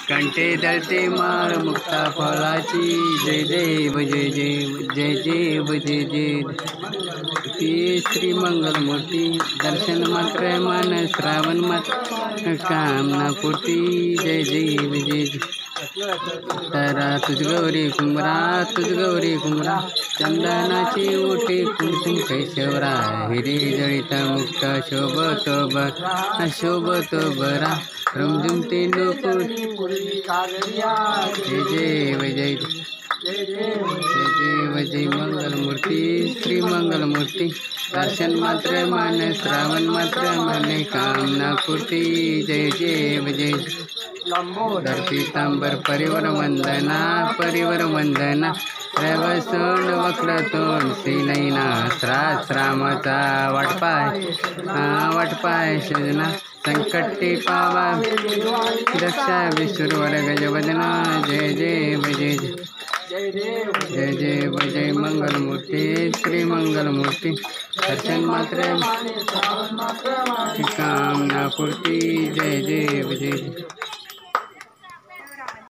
कंठे दळते माळ मुक्ता फळाची जय देव जय देव जय देव जय देव ती श्री मंगलमूर्ती दर्शन मात्र मन श्रावण मात्र कामना पूर्ती जय देव जय देव तारा तुझ गौरी कुंभरा तुझ गौरी कुंभरा चंदनाची ओटी कुंकुम कैशवरा हिरे जळित मुक्त शोभतो बरा शोभतो बरा रमझुमते लोक जय देव जय देव जय मंगलमूर्ती श्री मंगलमूर्ती दर्शन मात्र मन श्रावण मात्र मन कामना पूर्ती जय देव जय धरती तांबर परिवर वंदना रवसोंड वक्रतोंड श्रीनयना श्रामाचा वाटपाय सजना संकटी पावा दक्षा विश्ववर गजवदना जय देव जय जय देव जय मंगलमूर्ती श्री मंगलमूर्ती दर्शन मात्र कामना पूर्ती जय देव जय